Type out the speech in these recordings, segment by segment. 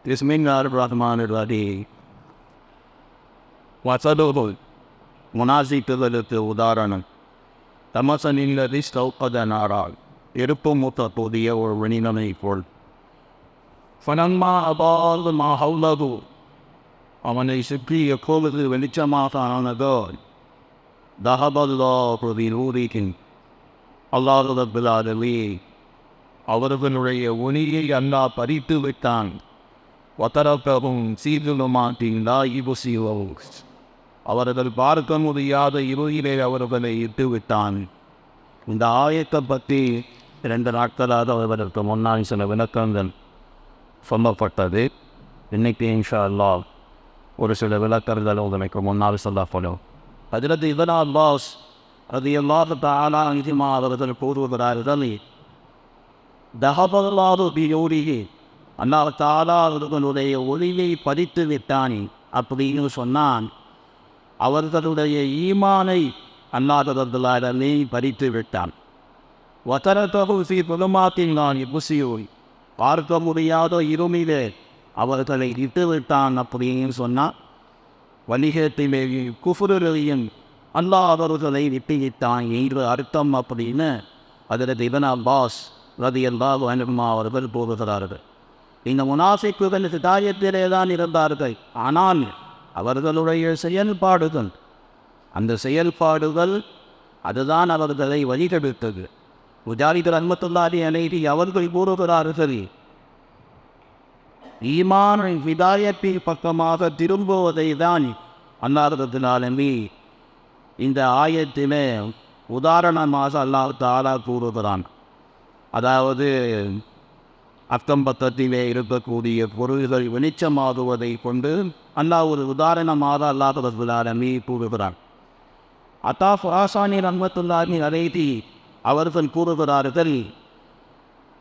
பிஸ்மில்லாஹிர்ரஹ்மானிர்ரஹீம். வசதுகுல் முனாசிக்குகளுக்கு உதாரணம் தமசனில்லதி ஸ்தௌகத நாரால் இருப்பு மூத்த புதிய ஒரு வினிதனை போல். ஃபனம்மா அபால் மா ஹவுலகு அவனை சுற்றி எப்பொழுது வெளிச்சமாக ஆனதோ தஹபல்லாஹு பிநூரிஹிம் அல்லாஹ் ரப்பல் ஆலமீன் அவர்களுடைய ஒளியை அல்லாஹ் பறித்து விட்டான். வதரகஹும் சீதுலுமாத்தின் லா யுப்சிரூன் அவர்கள் பார்க்க முடியாத இருளிலே அவர்களை இட்டு விட்டான். இந்த ஆயத்தை பற்றி 2 நாட்களாக அவர்களுக்கு முன்னால் சில விளக்கங்கள் சொல்லப்பட்டது. இன்னைக்கு இன்ஷா அல்லாஹ் ஒரு சில விளக்கங்கள் உங்களுக்கு முன்னால் சொல்லப்படும். ஹஜ்ரத் இப்னு அப்பாஸ் ரலியல்லாஹு தஆலா அன்ஹுமா அவர்கள் கூறுகிறார்கள், தஹபல்லாஹு பிநூரிஹி அல்லாஹ் தஆலா அவர்களுடைய ஒளியை பறித்து விட்டான் அப்படின்னு சொன்னான். அவர்களுடைய ஈமானை அல்லாஹ் ரப்பல் ஆலமீன் பறித்து விட்டான். வதரகஹு ஃபீ ظுலுமாத்தின் லா யுப்சிரூன் பார்க்க முடியாத இருளிலே அவர்களை இட்டு விட்டான் அப்படின்னு சொன்னான். வணிகத்திலேயே குஃப்ரிலேயும் அல்லாஹ் அவர்களை விட்டுவிட்டான் என்று அர்த்தம் அப்படின்னு ஹஜ்ரத் இப்னு அப்பாஸ் ரலியல்லாஹு அன்ஹுமா அவர்கள் கூறுகிறார்கள். இந்த முனாஃபிக்குகள் ஹிதாயத்திலே தான் இருந்தார்கள். ஆனால் அவர்களுடைய செயல்பாடுகள், அந்த செயல்பாடுகள் அதுதான் அவர்களை வழிகெடுத்தது. முஜாஹித் ரஹ்மத்துல்லாஹி அலைஹி அவர்கள் கூறுகிறார்கள், ஈமான் ஹிதாயத்தின் பக்கமாக திரும்புவதை தான் அல்லாஹ் ரப்பல் ஆலமீன் இந்த ஆயத்திலே உதாரணமாக அல்லாஹ் தஆலா கூறுகிறான். அதாவது அக்கம் பக்கத்திலே இருக்கக்கூடிய பொருள்கள் வெளிச்சமாகுவதை கொண்டு அல்லாஹ் ஒரு உதாரணமாக அல்லாஹ் ரப்பல் ஆலமீன் கூறுகிறான். அத்தா ஃபராசானி ரஹ்மத்துல்லாஹி அலைஹி அவர்கள் கூறுகிறார்கள்,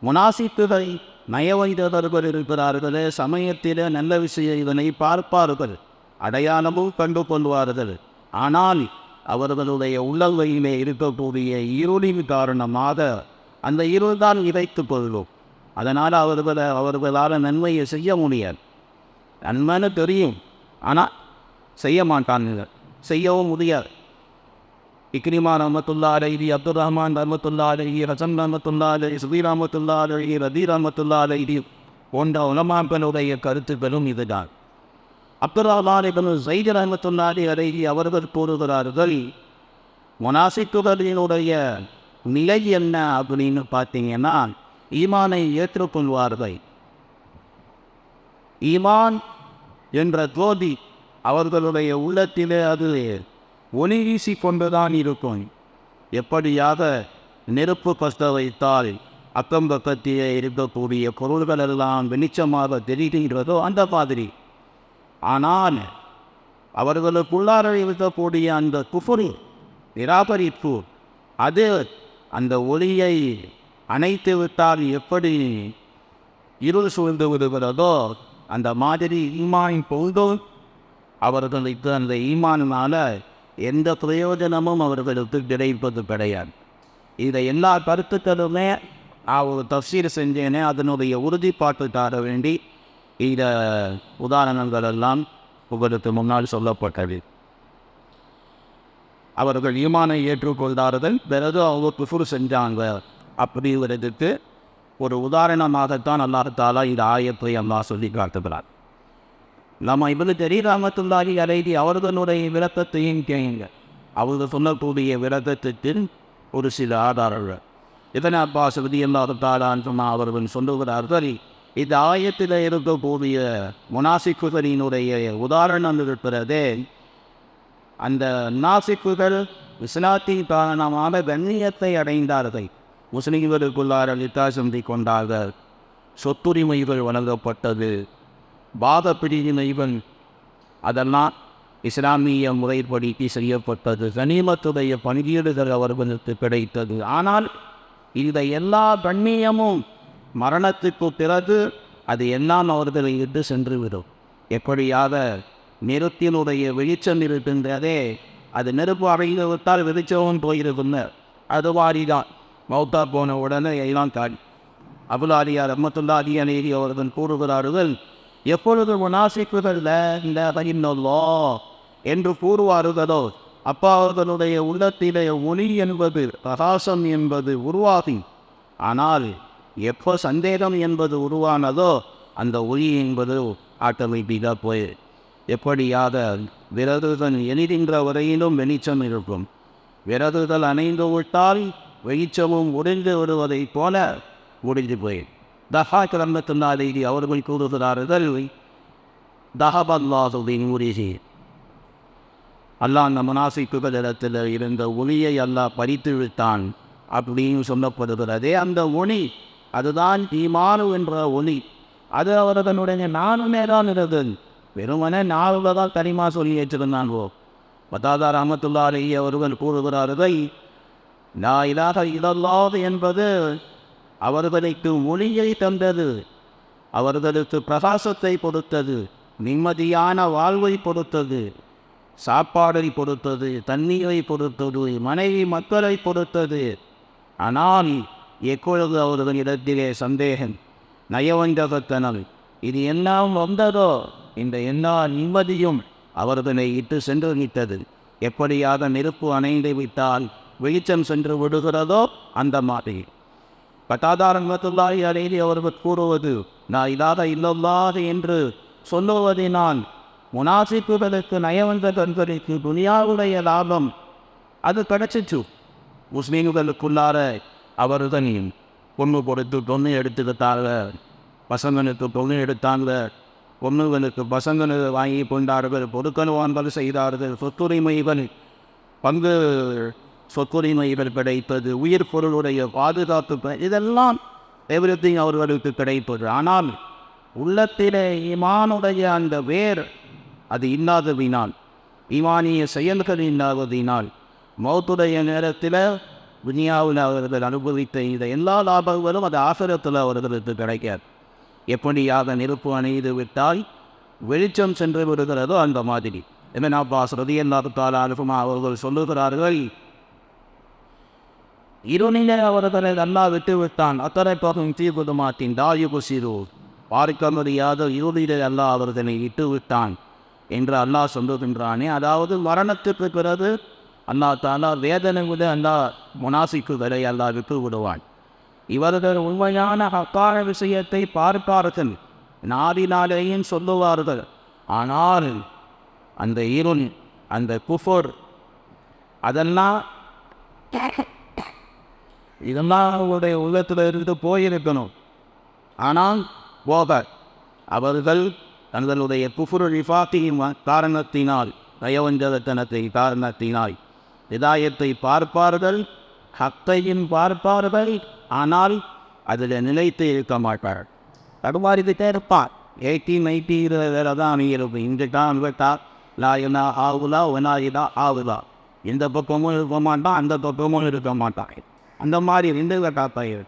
முனாஃபிக்குகள் நயவஞ்சகர்கள் இருக்கிறார்களே, சமயத்தில் நல்ல விஷயங்களை பார்ப்பார்கள், அடையாளமும் கண்டு கொள்வார்கள். ஆனால் அவர்களுடைய உள்ளங்கையிலே இருக்கக்கூடிய இருளின் காரணமாக அந்த இருள் தான் இறைத்துக் கொள்ளும். அதனால் அவர்களால் நன்மையை செய்ய முடியாது. நன்மைன்னு தெரியும், ஆனால் செய்ய மாட்டாங்க, செய்யவும் முடியாது. இக்ரிமா ரஹ்மத்துல்லாஹி அலைஹி, அப்துர் ரஹ்மான் ரஹ்மத்துல்லாஹி அலைஹி, ஹசன் ரஹ்மத்துல்லாஹி அலைஹி, சுபீ ரஹ்மத்துல்லாஹி அலைஹி, ரதி ரஹ்மத்துல்லாஹி அலைஹி போன்ற உலமாக்களுடைய கருத்துக்களும் இதுதான். அப்துர் ரஹ்மான் இப்னு ஸைத் ரஹ்மத்துல்லாஹி அலைஹி அவர்கள் கூறுகிறார்கள், முனாஃபிக்குகளினுடைய நிலை என்ன அப்படின்னு பார்த்தீங்கன்னா, ஈமானை ஏற்றுக்கொள்வார்கள். ஈமான் என்ற ஜோதி அவர்களுடைய உள்ளத்திலே அது ஒளி வீசி கொண்டுதான் இருக்கும். எப்படியாக நெருப்பு பற்ற வைத்தால் அக்கம் பக்கத்திலே இருக்கக்கூடிய பொருள்கள் எல்லாம் வெளிச்சமாக தெரிகின்றதோ அந்த மாதிரி. ஆனால் அவர்களுக்குள்ளார இருக்கக்கூடிய அந்த குஃப்ர், நிராகரிப்பு, அது அந்த ஒளியை அணைத்து விட்டால் எப்படி இருள் சூழ்ந்து விடுகிறதோ அந்த மாதிரி ஈமான் பொழுதும் அவர்களுக்கு அந்த ஈமானால் எந்த பிரயோஜனமும் அவர்களுக்கு கிடைப்பது கிடையாது. இதை எல்லா கருத்துக்களுமே நான் ஒரு தஃசீர் செஞ்சேனே, அதனுடைய உறுதிப்பாட்டுக்காக வேண்டி இந்த உதாரணங்கள் எல்லாம் உங்களுக்கு முன்னால் சொல்லப்பட்டது. அவர்கள் ஈமானை ஏற்றுக்கொள்கிறார்கள், பிறகு அவங்க குஃப்ர் செஞ்சாங்க அப்படிங்கிறதுக்கு ஒரு உதாரணமாகத்தான் அல்லாஹ் தஆலா இந்த ஆயத்தை அல்லாஹ் சொல்லி காட்டுகிறார். நம்ம இப்னு ஜரீர் ரஹ்மத்துல்லாஹி அலைஹி அவர்களுடைய விளக்கத்தையும் கேளுங்க. அவர்கள் சொல்லக்கூடிய விளக்கத்துக்கு ஒரு சில ஆதாரங்கள். இப்னு அப்பாஸ் ரலியல்லாஹு தஆலா அன்ஹுமா அவர்கள் சொல்லுகிறார்கள், இந்த ஆயத்தில் இருக்கக்கூடிய முனாஃபிக்குகளினுடைய உதாரணம் இருக்கிறதே, அந்த நாஃபிக்குகள் இஸ்லாத்தின் காரணமாக கண்ணியத்தை அடைந்தார்கள், முஸ்லிம்களுக்குள்ளார வித்தியாசம் கொண்டார்கள், சொத்துரிமைகள் வழங்கப்பட்டது, பாத பிரிவினைகள் அதெல்லாம் இஸ்லாமிய முறைப்படி செய்யப்பட்டது, கனிமத்துடைய பங்கீடுகள் அவர்களுக்கு கிடைத்தது. ஆனால் இந்த எல்லா கண்ணியமும் மரணத்துக்கு பிறகு அது எல்லாம் அவர்களை விட்டு சென்றுவிடும். எப்படியாக நெருப்பினுடைய வெளிச்சம் இருக்கின்றதே, அது நெருப்பு அடைந்து விட்டால் வெளிச்சமும் போயிருக்குங்க. அது மாதிரிதான் மௌத்தா போன உடனே எல்லாம் காடி. அபுல் ஆலியா ரஹ்மத்துல்லாஹி அலைஹி அவர்கள் கூறுகிறார்கள், எப்பொழுது முனாஃபிக்குகளில் இந்த இன்னல்லா என்று கூறுவார்களோ அப்பா அவர்களுடைய உள்ளத்திலே ஒளி என்பது பிரகாசம் என்பது உருவாகி, ஆனால் எப்போ சந்தேகம் என்பது உருவானதோ அந்த ஒளி என்பது ஆட்டோமேட்டிக்காக போய் எப்படியாக விரதுகள் எரிகின்ற வரையிலும் வெளிச்சம் இருக்கும். விரதுகள் அணைந்து விட்டால் வெளிச்சமும் முடிந்து விடுவதைப் போல முடிந்து போய் தஹா கிளம்பத்தினாலே அவர்கள் கூறுகிறார்கள், தஹபல்லாஹுவின் உரிசி அல்லாஹ் அந்த முனாஃபிக்குகளிடத்தில் இருந்த ஒளியை அல்லாஹ் பறித்து விட்டான் அப்படின்னு சொல்லப்படுகிறதே. அந்த ஒளி அதுதான் ஈமானு என்ற ஒளி. அது அவர்களுடைய நானுமே தான் இருந்தது. வெறுமனே நாளுல தான் தனிமா சொல்லி வச்சிருந்தாங்கோ. பத்தாதா ரஹ்மத்துல்லாஹி அலைஹி அவர்கள் கூறுகிறார்கள், லா இலாஹ இல்லல்லாஹ் என்பது அவர்களுக்கு ஒளியை தந்தது, அவர்களுக்கு பிரகாசத்தை கொடுத்தது, நிம்மதியான வாழ்வை கொடுத்தது, சாப்பாடை பொறுத்தது, தண்ணீரை பொறுத்தது, மனைவி மக்களை பொறுத்தது. ஆனால் எப்பொழுது அவர்களிடத்திலே சந்தேகம், நயவஞ்சகத்தனம் இது எல்லாம் வந்ததோ இந்த எல்லா நிம்மதியும் அவர்களை இட்டு சென்று விட்டது. எப்படியாக நெருப்பு அணைந்து விட்டால் வெளிச்சம் சென்று விடுகிறதோ அந்த மாதிரி. கதாதா ரஹ்மத்துல்லாஹி அலைஹி அவர்கள் கூறுவது, நான் இல்லாத இல்லல்லாஹ் என்று சொல்லுவதினால் முனாஃபிக்குகளுக்கு நயவஞ்சகர்களுக்கு துனியாவுடைய லாபம் அது கிடைச்சிச்சு. முஸ்லீம்களுக்குள்ளார அவர்களையும் பொண்ணு கொடுத்து பொண்ணு எடுத்துக்கிட்டாங்க, பசங்களுக்கு பொண்ணு எடுத்தாங்க, பொண்ணுகளுக்கு பசங்களை வாங்கி கொண்டார்கள், பொருட்கள் செய்தார்கள், சொத்துரிமைகள் பங்கு சொத்துரிமைகள் கிடைப்பது, உயிர் பொருளுடைய பாதுகாப்பு, இதெல்லாம் எவ்ரிதிங் அவர்களுக்கு கிடைப்பது. ஆனால் உள்ளத்திலே ஈமானுடைய அந்த வேர் அது இல்லாததினால், ஈமானிய செயல்கள் இல்லாததினால் மௌத்துடைய நேரத்தில் துனியாவில் அவர்கள் அனுபவித்த இந்த எல்லா லாபங்களும் அது ஆசிரத்தில் அவர்களுக்கு கிடைக்காது. எப்படியாக நெருப்பு அணைந்து விட்டால் வெளிச்சம் சென்று விடுகிறதோ அந்த மாதிரி. இப்னு அப்பாஸ் ரலியல்லாஹு தஆலா அன்ஹுமா அவர்கள் சொல்லுகிறார்கள், இருளிலே அவர்களை அல்லாஹ் விட்டு விட்டான், அத்தனை பகும் தீபுதுமாத்தின் தாயுகு சிறு பார்க்க முடியாத இருளிலே அல்லாஹ் அவர்களை விட்டு விட்டான் என்று அல்லாஹ் சொல்லுகின்றானே. அதாவது மரணத்துக்கு பிறகு அல்லாஹ் தாலா வேதனை விட அல்லாஹ் முனாஃபிக்குகளை அல்லாஹ் விட்டு விடுவான். இவர்கள் உண்மையான ஹக்கான விஷயத்தை பார்ப்பார்கள், நாடினாலேயும் சொல்லுவார்கள். ஆனால் அந்த இருள், அந்த குஃபர், அதெல்லாம் இதெல்லாம் அவங்களுடைய உள்ளத்தில் இருந்து போயிருக்கணும். ஆனால் போக அவர்கள் தங்களுடைய குஃபுர் நிஃபாக்கின் காரணத்தினால், நயவஞ்சகத்தனத்தை காரணத்தினால் ஹிதாயத்தை பார்ப்பார்கள், ஹக்கையும் பார்ப்பார்கள், ஆனால் அதில் நிலைத்து இருக்க மாட்டார்கள். தடுமாறிக்கிட்டே இருப்பார். 1890 தான் இருக்கும். இந்த தான் விட்டால் லாயினா ஆகுலா ஒனாயினா ஆகுலா, இந்த பக்கமும் இருக்க மாட்டான், அந்த பக்கமும் இருக்க மாட்டாங்க. அந்த மாதிரி 2 கட்டாப்பாயிரு.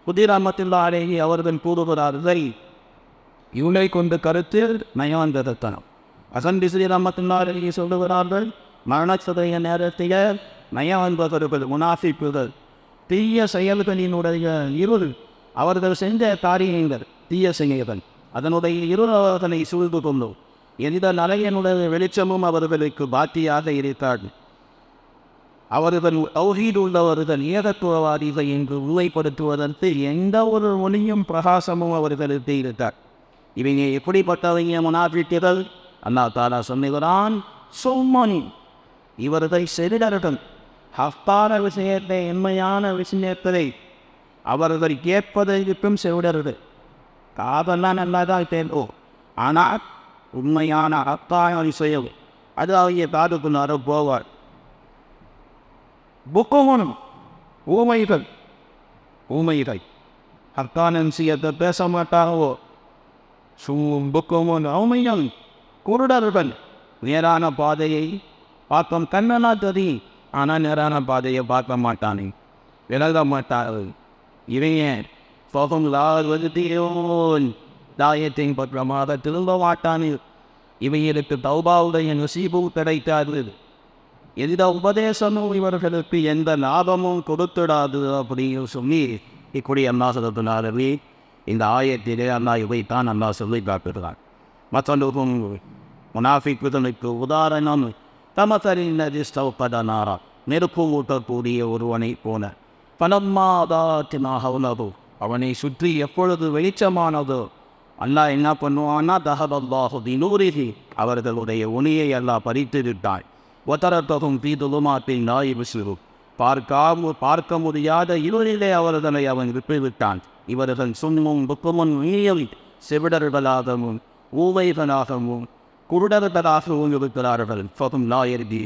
புதிர் ரஹ்மத்துல்லாஹி அலைஹி அவர்கள் கூறுகிறார்கள், இவனை கொண்டு கருத்தில் நயவஞ்சகத்தனம். ஹசன் பிஸ்ரி ரஹ்மத்துல்லாஹி அலைஹி சொல்லுகிறார்கள், மரணச்சதைய நேரத்தில் நயவஞ்சகர்கள், முனாஃபிக்குகள், தீய செயல்களினுடைய இருள், அவர்கள் செஞ்ச காரியங்கள் தீய செயல்கள், அதனுடைய இருள் அவர்களை சூழ்ந்து கொள்ளும். எந்த நலையனுடைய வெளிச்சமும் அவர்களுக்கு பாக்கியாக இருக்காது. அவர்கள் தௌஹீத் உள்ளவர்கள், ஏகத்துவவாதிகள் என்று உண்மைப்படுத்துவதற்கு எந்த ஒரு ஒளியும் பிரகாசமும் அவர்களுக்கு இருக்கார். இவங்க எப்படிப்பட்டவங்க முனாஃபிக்குகள்? அல்லாஹ் தஆலா சொல்லுகிறான், சும்மனி இவர்கள் செவிடர்கள். ஹஃபான விஷயத்தை, உண்மையான விஷயத்தை அவர்கள் கேட்பதற்கும் செவிடர்கள். காதெல்லாம் நல்லா தான் கேட்கும், ஆனால் உண்மையான ஹஃபான விஷயம் அது அவங்க காதுக்குள்ளார போவார். புக்கமனும் ஊமைகள், ஊமைகள் ஹஃபான விஷயத்தை பேச மாட்டாங்கோ. புக்கமன் ஊமைகள், குருடர்கள், நேரான பாதையை பார்க்க கண்ணெல்லாம் தெரியும், ஆனால் நேரான பாதையை பார்க்க மாட்டானே, விலக மாட்டார்கள். இவங்க சோகம் லாவதியோன் தாயத்தின் பற்றமாக திரும்ப மாட்டானே. இவைகளுக்கு தௌபாவுடைய நசீபு கிடைக்காது. எந்த உபதேசமும் இவர்களுக்கு எந்த லாபமும் கொடுத்துடாது அப்படின்னு சொல்லி இப்படி அல்லாஹ் சொல்லுகிறாரே. இந்த ஆயத்திலே அல்லாஹ் இவைத்தான் அல்லாஹ் சொல்லி காட்டுகிறார். மற்றொன்றும் முனாஃபிக்குகளுக்கு உதாரணம் தமசரின் அதிர்ஷ்டப்படனாரா நெருப்பு ஊட்டக்கூடிய ஒருவனை போன பலம்மாதாத்தினாக உள்ளதோ அவனை சுற்றி எப்பொழுது வெளிச்சமானதோ அல்லாஹ் என்ன பண்ணுவான்னா தஹபல்லாஹு தினூரிஹி அவர்களுடைய ஒளியை அல்லாஹ் பறித்து விட்டான் ஒத்தரத்தகும் தீதுலுமாத்தின் நாய் விசுரு பார்க்க முடியாத இருளிலே அவர்களை அவன் விட்டுவிட்டான். இவர்கள் சும்மும் புக்கமும் நீயல் செவிடர்களாகவும் ஊமைகளாகவும் குருடர்களாகவும் இருக்கிறார்கள். ஃபகும் லாயர்தி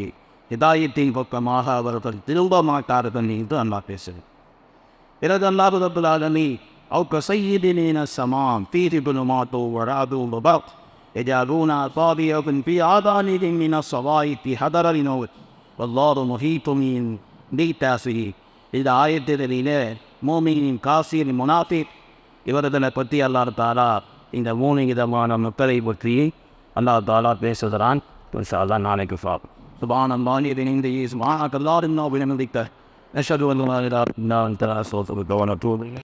ஹிதாயத்தின் பக்கமாக அவர்கள் திரும்ப மாட்டார்கள் என்று அல்லாஹ் பேசுகிறேன். பிறகு அல்லாஹ் ரப்பல் ஆலமீன் أو كصيد من السماء فيه ظلمات ورعد وبرق يجعلون أصابعهم في آذانهم من الصواعق حذر الموت والله محيط بالكافرين. இந்த ஆயத்திலே மோமினின் காசிர் முனாஃபிக் இவர்களை பற்றி அல்லாஹ் தாலா இந்த 3 விதமான மக்களை பற்றி அல்லாஹ் தாலா பேசுகிறான். அல்லாஹ் நாளைக்கு சுப்ஹானல்லாஹி வபிஹம்திஹி சுப்ஹானக்கல்லாஹும்ம வபிஹம்திக நஷ்ஹது அன் லா இலாஹா இல்லா அன்த நஸ்தக்ஃபிருக வ நத்தூபு இலைக்.